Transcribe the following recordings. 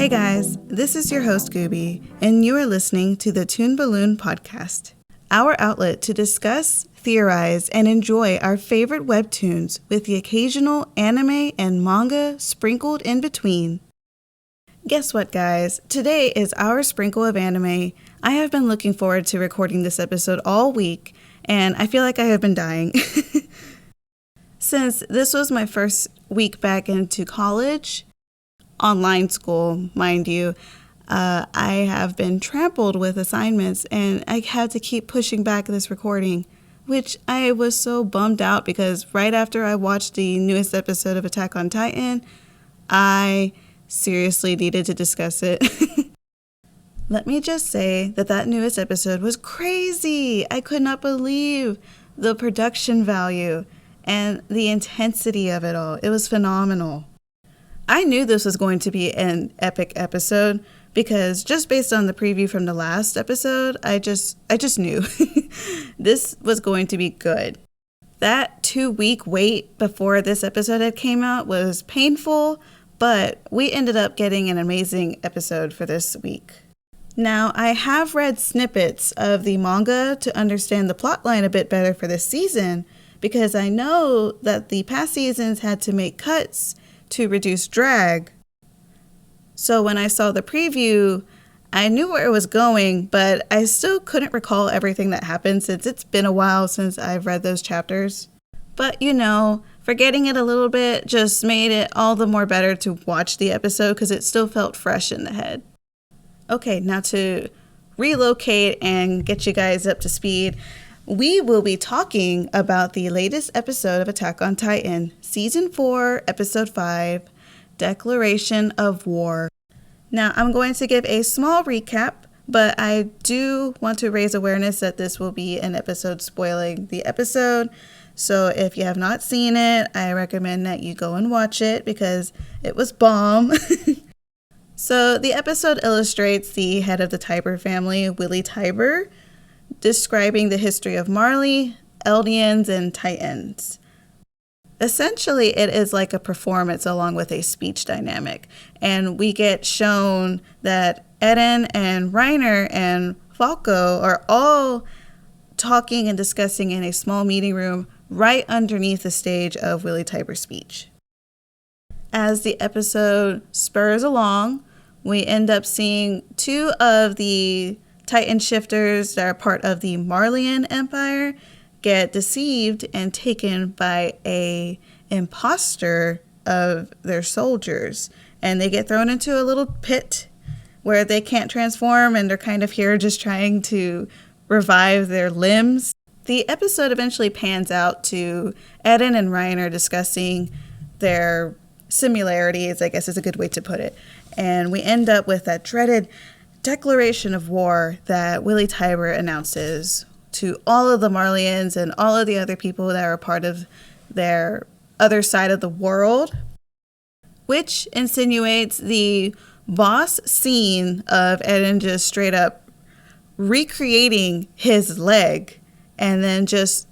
Hey guys, this is your host Gooby, and you are listening to the Toon Balloon podcast, our outlet to discuss, theorize, and enjoy our favorite webtoons with the occasional anime and manga sprinkled in between. Guess what, guys? Today is our sprinkle of anime. I have been looking forward to recording this episode all week, and I feel like I have been dying. Since this was my first week back into college, online school, mind you, I have been trampled with assignments, and I had to keep pushing back this recording, which I was so bummed out because right after I watched the newest episode of Attack on Titan, I seriously needed to discuss it. Let me just say that newest episode was crazy. I could not believe the production value and the intensity of it all. It was phenomenal. I knew this was going to be an epic episode because just based on the preview from the last episode, I just knew this was going to be good. That 2-week wait before this episode had came out was painful, but we ended up getting an amazing episode for this week. Now, I have read snippets of the manga to understand the plotline a bit better for this season because I know that the past seasons had to make cuts to reduce drag. So when I saw the preview, I knew where it was going, but I still couldn't recall everything that happened since it's been a while since I've read those chapters. But forgetting it a little bit just made it all the more better to watch the episode because it still felt fresh in the head. Okay, now to relocate and get you guys up to speed, we will be talking about the latest episode of Attack on Titan, Season 4, Episode 5, Declaration of War. Now, I'm going to give a small recap, but I do want to raise awareness that this will be an episode spoiling the episode. So if you have not seen it, I recommend that you go and watch it because it was bomb. So the episode illustrates the head of the Tiber family, Willie Tiber, describing the history of Marley, Eldians, and Titans. Essentially, it is like a performance along with a speech dynamic, and we get shown that Eren and Reiner and Falco are all talking and discussing in a small meeting room right underneath the stage of Willie Tiber's speech. As the episode spurs along, we end up seeing two of the Titan shifters that are part of the Marleyan Empire get deceived and taken by a imposter of their soldiers. And they get thrown into a little pit where they can't transform and they're kind of here just trying to revive their limbs. The episode eventually pans out to Eren and Reiner discussing their similarities, I guess is a good way to put it. And we end up with that dreaded declaration of war that Willie Tiber announces to all of the Marleyans and all of the other people that are part of their other side of the world, which insinuates the boss scene of Eren just straight up recreating his leg and then just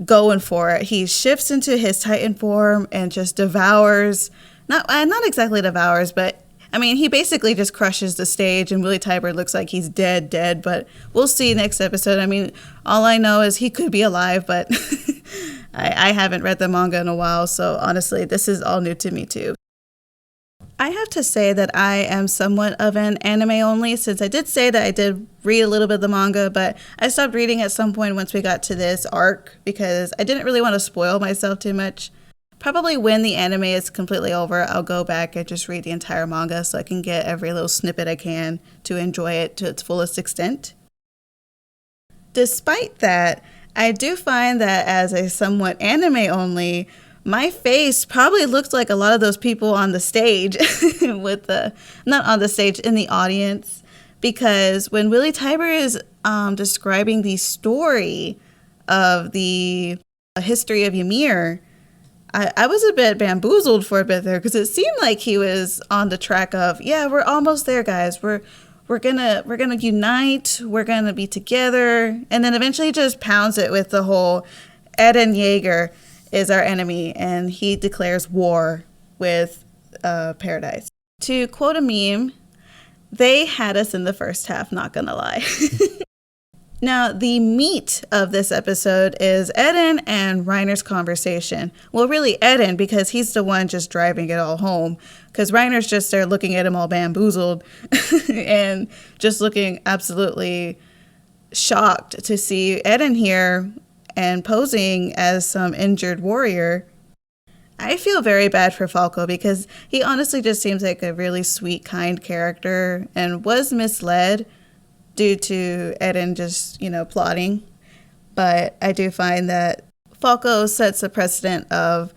going for it. He shifts into his Titan form and just devours, not exactly devours, but he basically just crushes the stage and Willie Tiber looks like he's dead, but we'll see next episode. All I know is he could be alive, but I haven't read the manga in a while, so honestly, this is all new to me too. I have to say that I am somewhat of an anime only, since I did say that I did read a little bit of the manga, but I stopped reading at some point once we got to this arc because I didn't really want to spoil myself too much. Probably when the anime is completely over, I'll go back and just read the entire manga so I can get every little snippet I can to enjoy it to its fullest extent. Despite that, I do find that as a somewhat anime only, my face probably looks like a lot of those people on the stage not on the stage, in the audience, because when Willie Tiber is describing the story of the history of Ymir, I was a bit bamboozled for a bit there because it seemed like he was on the track of, yeah, we're almost there, guys. We're gonna unite. We're gonna be together, and then eventually just pounds it with the whole Eren Yeager is our enemy, and he declares war with Paradise. To quote a meme, they had us in the first half, not gonna lie. Now, the meat of this episode is Eden and Reiner's conversation. Well, really Eden, because he's the one just driving it all home. Because Reiner's just there looking at him all bamboozled and just looking absolutely shocked to see Eden here and posing as some injured warrior. I feel very bad for Falco because he honestly just seems like a really sweet, kind character and was misled due to Eden just, plotting. But I do find that Falco sets a precedent of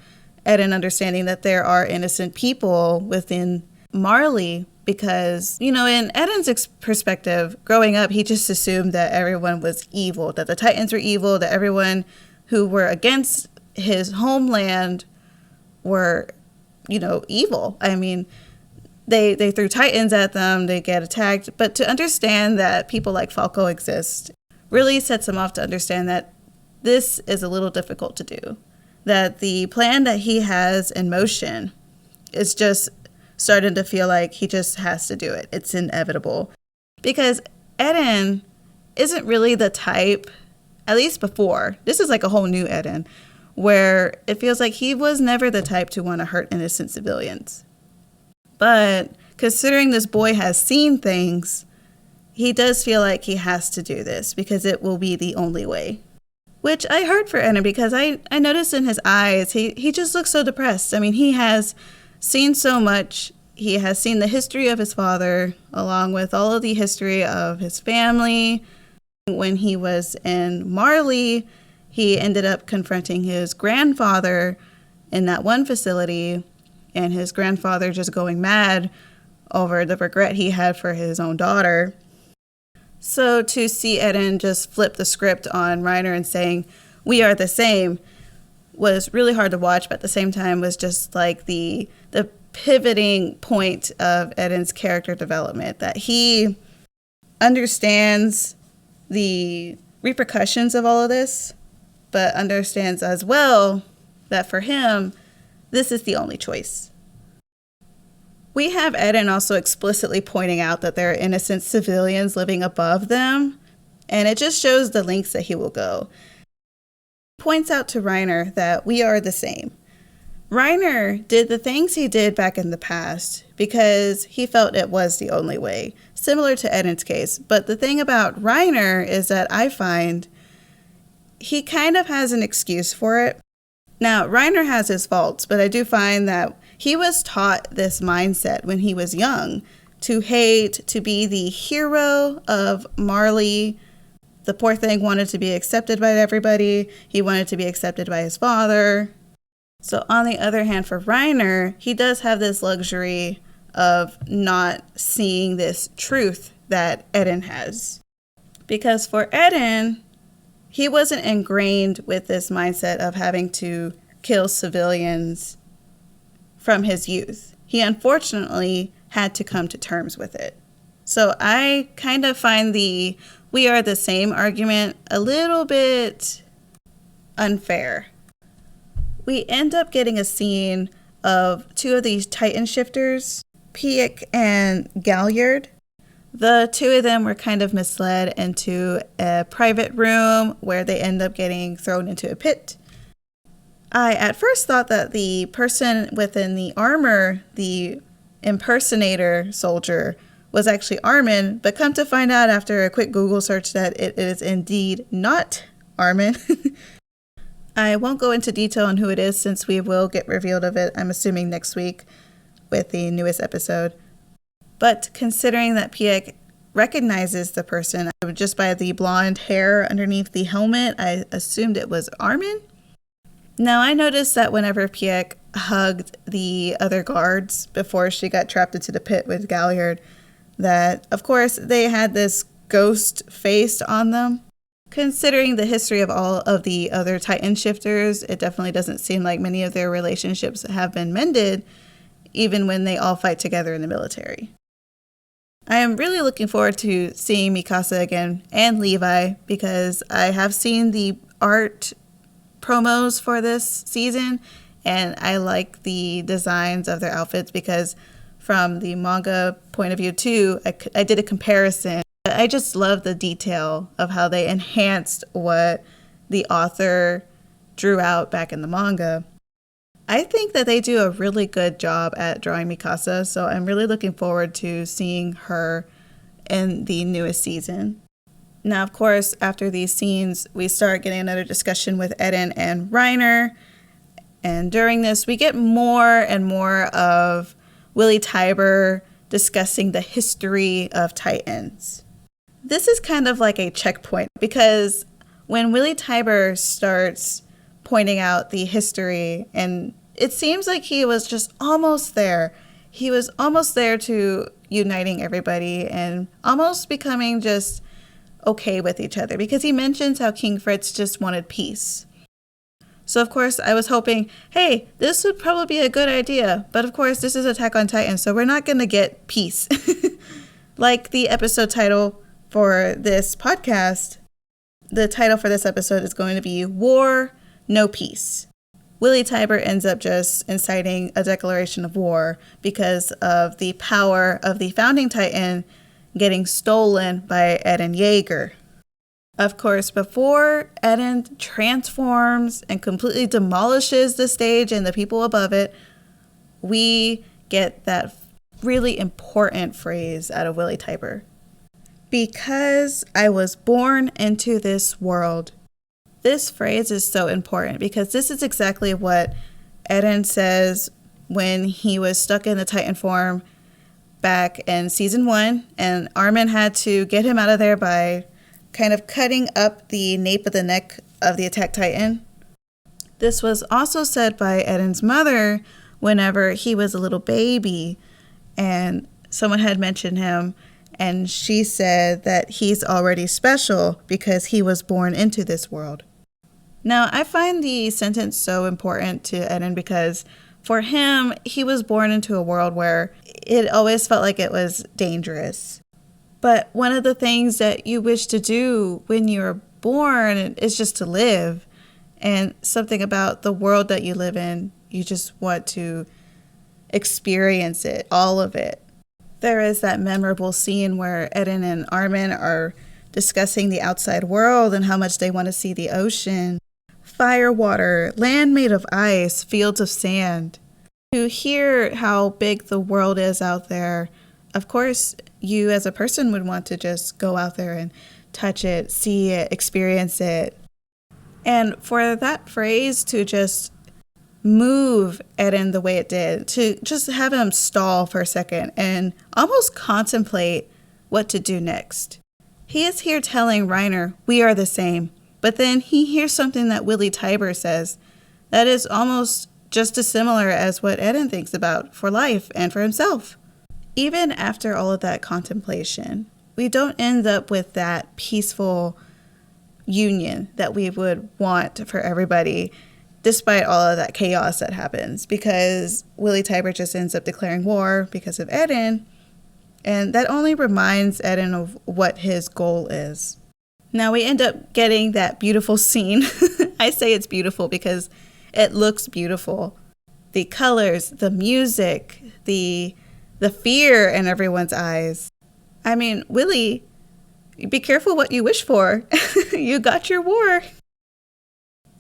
Eden understanding that there are innocent people within Marley because, in Eden's perspective, growing up, he just assumed that everyone was evil, that the Titans were evil, that everyone who were against his homeland were, evil. I mean, they threw Titans at them, they get attacked. But to understand that people like Falco exist really sets him off to understand that this is a little difficult to do. That the plan that he has in motion is just starting to feel like he just has to do it. It's inevitable. Because Eden isn't really the type, at least before, this is like a whole new Eden, where it feels like he was never the type to want to hurt innocent civilians. But considering this boy has seen things, he does feel like he has to do this because it will be the only way. Which I heard for Eden because I noticed in his eyes, he just looks so depressed. I mean, he has seen so much. He has seen the history of his father, along with all of the history of his family. When he was in Marley, he ended up confronting his grandfather in that one facility, and his grandfather just going mad over the regret he had for his own daughter. So to see Eden just flip the script on Reiner and saying, "We are the same," was really hard to watch, but at the same time was just like the pivoting point of Eden's character development, that he understands the repercussions of all of this, but understands as well that for him, this is the only choice. We have Eden also explicitly pointing out that there are innocent civilians living above them, and it just shows the lengths that he will go. Points out to Reiner that we are the same. Reiner did the things he did back in the past because he felt it was the only way, similar to Eden's case. But the thing about Reiner is that I find he kind of has an excuse for it. Now, Reiner has his faults, but I do find that he was taught this mindset when he was young, to hate, to be the hero of Marley. The poor thing wanted to be accepted by everybody. He wanted to be accepted by his father. So on the other hand, for Reiner, he does have this luxury of not seeing this truth that Eden has. Because for Eden, he wasn't ingrained with this mindset of having to kill civilians from his youth. He unfortunately had to come to terms with it. So I kind of find the "we are the same" argument a little bit unfair. We end up getting a scene of two of these Titan shifters, Piek and Galliard. The two of them were kind of misled into a private room where they end up getting thrown into a pit. I at first thought that the person within the armor, the impersonator soldier, was actually Armin, but come to find out after a quick Google search that it is indeed not Armin. I won't go into detail on who it is since we will get revealed of it, I'm assuming next week with the newest episode. But considering that Piek recognizes the person just by the blonde hair underneath the helmet, I assumed it was Armin. Now, I noticed that whenever Piek hugged the other guards before she got trapped into the pit with Galliard, that, of course, they had this ghost face on them. Considering the history of all of the other Titan shifters, it definitely doesn't seem like many of their relationships have been mended, even when they all fight together in the military. I am really looking forward to seeing Mikasa again and Levi, because I have seen the art promos for this season, and I like the designs of their outfits because from the manga point of view too. I did a comparison. I just love the detail of how they enhanced what the author drew out back in the manga. I think that they do a really good job at drawing Mikasa, so I'm really looking forward to seeing her in the newest season. Now, of course, after these scenes, we start getting another discussion with Eren and Reiner. And during this, we get more and more of Willy Tybur discussing the history of Titans. This is kind of like a checkpoint because when Willy Tybur starts pointing out the history, and it seems like he was just almost there. He was almost there to uniting everybody and almost becoming just okay with each other because he mentions how King Fritz just wanted peace. So of course I was hoping, hey, this would probably be a good idea. But of course this is Attack on Titan, so we're not going to get peace. Like the episode title for this podcast, the title for this episode is going to be War, No Peace. Willy Tybur ends up just inciting a declaration of war because of the power of the founding Titan getting stolen by Eren Yeager. Of course, before Eren transforms and completely demolishes the stage and the people above it, we get that really important phrase out of Willy Tybur. Because I was born into this world. This phrase is so important because this is exactly what Eren says when he was stuck in the Titan form back in season 1, and Armin had to get him out of there by kind of cutting up the nape of the neck of the Attack Titan. This was also said by Eren's mother whenever he was a little baby, and someone had mentioned him, and she said that he's already special because he was born into this world. Now, I find the sentence so important to Eren because for him, he was born into a world where it always felt like it was dangerous. But one of the things that you wish to do when you're born is just to live. And something about the world that you live in, you just want to experience it, all of it. There is that memorable scene where Eren and Armin are discussing the outside world and how much they want to see the ocean. Fire, water, land made of ice, fields of sand. To hear how big the world is out there, of course, you as a person would want to just go out there and touch it, see it, experience it. And for that phrase to just move Eren the way it did, to just have him stall for a second and almost contemplate what to do next. He is here telling Reiner, we are the same. But then he hears something that Willy Tybur says that is almost just as similar as what Eren thinks about for life and for himself. Even after all of that contemplation, we don't end up with that peaceful union that we would want for everybody, despite all of that chaos that happens, because Willy Tybur just ends up declaring war because of Eren, and that only reminds Eren of what his goal is. Now we end up getting that beautiful scene. I say it's beautiful because it looks beautiful. The colors, the music, the fear in everyone's eyes. I mean, Willy, be careful what you wish for. You got your war.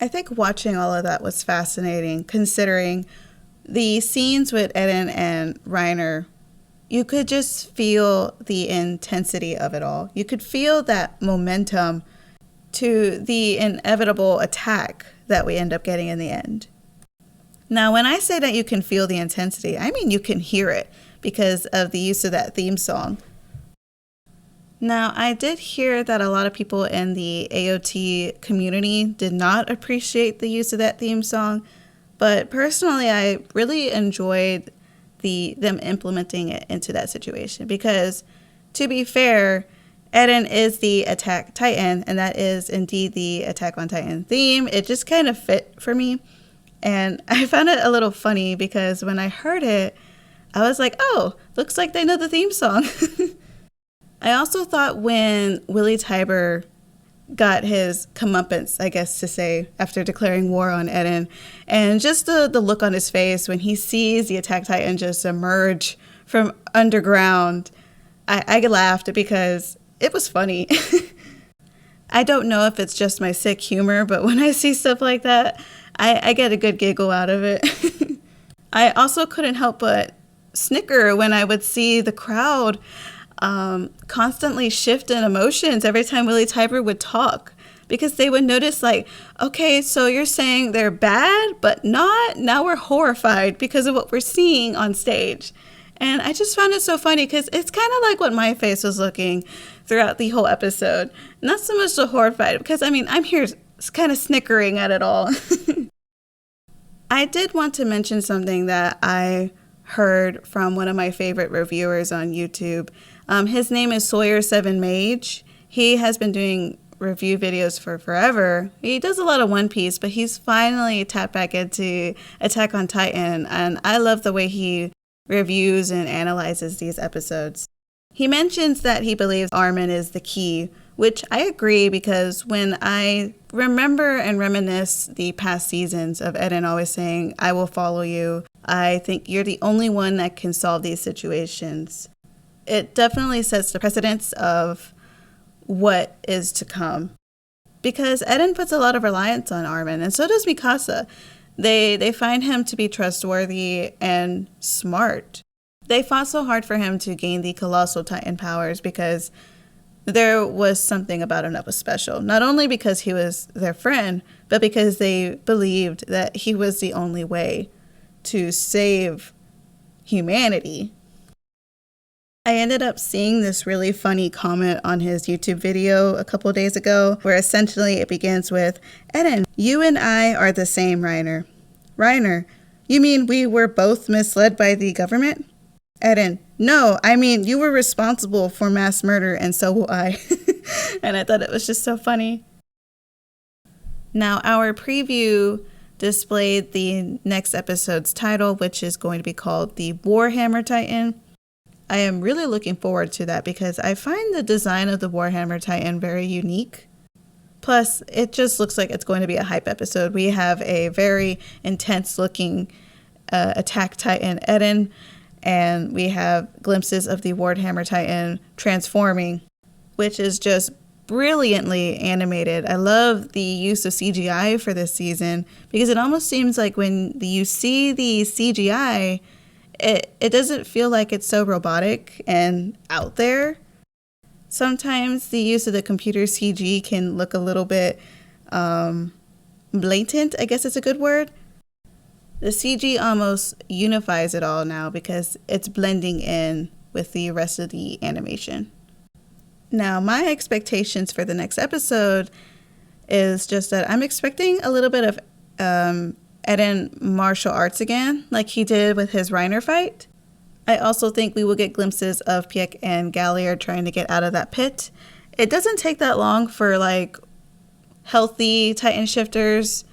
I think watching all of that was fascinating, considering the scenes with Eren and Reiner. You could just feel the intensity of it all. You could feel that momentum to the inevitable attack that we end up getting in the end. Now, when I say that you can feel the intensity, I mean you can hear it because of the use of that theme song. Now, I did hear that a lot of people in the AOT community did not appreciate the use of that theme song, but personally, I really enjoyed them implementing it into that situation because, to be fair, Eren is the Attack Titan, and that is indeed the Attack on Titan theme. It just kind of fit for me, and I found it a little funny because when I heard it, I was like, oh, looks like they know the theme song. I also thought when Willy Tybur got his comeuppance, I guess to say, after declaring war on Eren, and just the look on his face when he sees the Attack Titan just emerge from underground. I laughed because it was funny. I don't know if it's just my sick humor, but when I see stuff like that, I get a good giggle out of it. I also couldn't help but snicker when I would see the crowd constantly shift in emotions every time Willie Tiber would talk, because they would notice like, okay, so you're saying they're bad, but not, now we're horrified because of what we're seeing on stage. And I just found it so funny because it's kind of like what my face was looking throughout the whole episode. Not so much the horrified, because I mean, I'm here kind of snickering at it all. I did want to mention something that I heard from one of my favorite reviewers on YouTube. His name is Sawyer7Mage. He has been doing review videos for forever. He does a lot of One Piece, but he's finally tapped back into Attack on Titan, and I love the way he reviews and analyzes these episodes. He mentions that he believes Armin is the key, which I agree, because when I remember and reminisce the past seasons of Eren always saying, I will follow you, I think you're the only one that can solve these situations. It definitely sets the precedence of what is to come, because Eren puts a lot of reliance on Armin, and so does Mikasa. They find him to be trustworthy and smart. They fought so hard for him to gain the colossal Titan powers because there was something about him that was special. Not only because he was their friend, but because they believed that he was the only way to save humanity. I ended up seeing this really funny comment on his YouTube video a couple days ago, where essentially it begins with, Eren, you and I are the same, Reiner. Reiner, you mean we were both misled by the government? Eren, no, I mean you were responsible for mass murder and so will I. And I thought it was just so funny. Now, our preview displayed the next episode's title, which is going to be called the Warhammer Titan. I am really looking forward to that because I find the design of the Warhammer Titan very unique. Plus, it just looks like it's going to be a hype episode. We have a very intense looking Attack Titan Eren, and we have glimpses of the Warhammer Titan transforming, which is just brilliantly animated. I love the use of CGI for this season because it almost seems like when you see the CGI, it doesn't feel like it's so robotic and out there. Sometimes the use of the computer CG can look a little bit blatant, I guess it's a good word. The CG almost unifies it all now because it's blending in with the rest of the animation. Now, my expectations for the next episode is just that I'm expecting a little bit of Eren martial arts again, like he did with his Reiner fight. I also think we will get glimpses of Pieck and Galliard trying to get out of that pit. It doesn't take that long for like healthy Titan shifters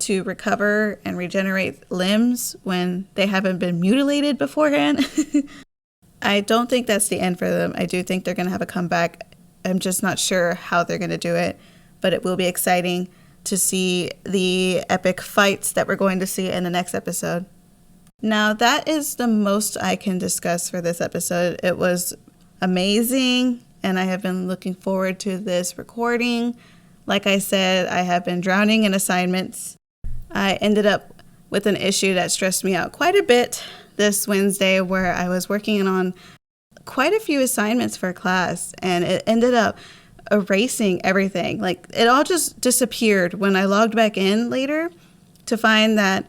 to recover and regenerate limbs when they haven't been mutilated beforehand. I don't think that's the end for them. I do think they're going to have a comeback. I'm just not sure how they're going to do it, but it will be exciting to see the epic fights that we're going to see in the next episode. Now, that is the most I can discuss for this episode. It was amazing, and I have been looking forward to this recording. Like I said, I have been drowning in assignments. I ended up with an issue that stressed me out quite a bit this Wednesday, where I was working on quite a few assignments for class, and it ended up erasing everything. Like, it all just disappeared when I logged back in later to find that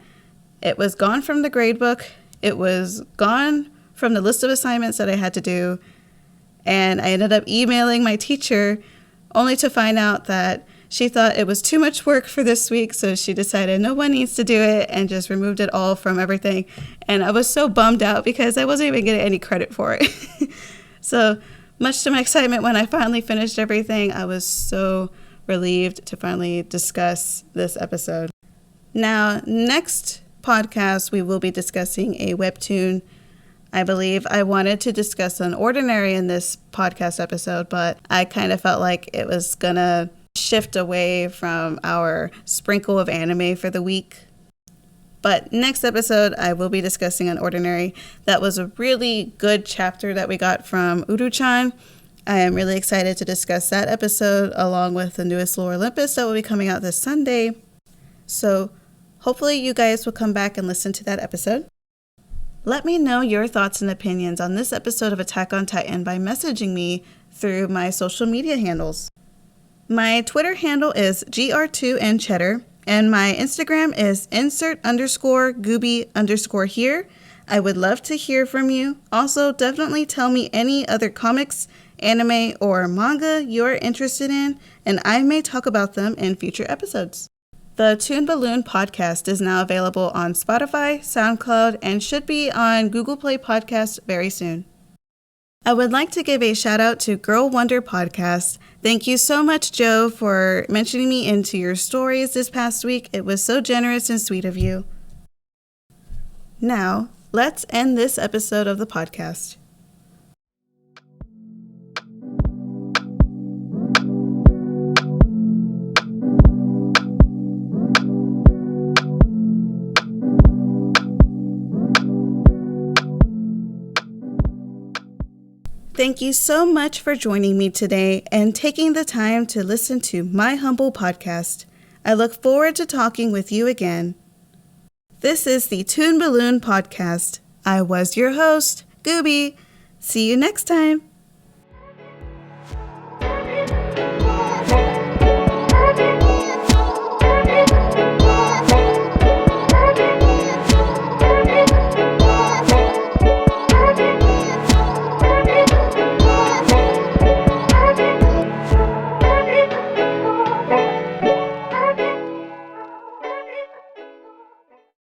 it was gone from the gradebook, it was gone from the list of assignments that I had to do, and I ended up emailing my teacher only to find out that she thought it was too much work for this week, so she decided no one needs to do it and just removed it all from everything. And I was so bummed out because I wasn't even getting any credit for it. So much to my excitement, when I finally finished everything, I was so relieved to finally discuss this episode. Now, next podcast, we will be discussing a webtoon. I believe I wanted to discuss an ordinary in this podcast episode, but I kind of felt like it was gonna shift away from our sprinkle of anime for the week. But next episode, I will be discussing Unordinary. That was a really good chapter that we got from Uru-chan. I am really excited to discuss that episode along with the newest Lore Olympus that will be coming out this Sunday. So hopefully you guys will come back and listen to that episode. Let me know your thoughts and opinions on this episode of Attack on Titan by messaging me through my social media handles. My Twitter handle is gr2ncheddar, and my Instagram is insert_Gooby_here. I would love to hear from you. Also, definitely tell me any other comics, anime, or manga you're interested in, and I may talk about them in future episodes. The Toon Balloon podcast is now available on Spotify, Soundcloud, and should be on Google Play Podcasts very soon. I would like to give a shout out to Girl Wonder Podcast. Thank you so much, Joe, for mentioning me into your stories this past week. It was so generous and sweet of you. Now, let's end this episode of the podcast. Thank you so much for joining me today and taking the time to listen to my humble podcast. I look forward to talking with you again. This is the Toon Balloon podcast. I was your host, Gooby. See you next time.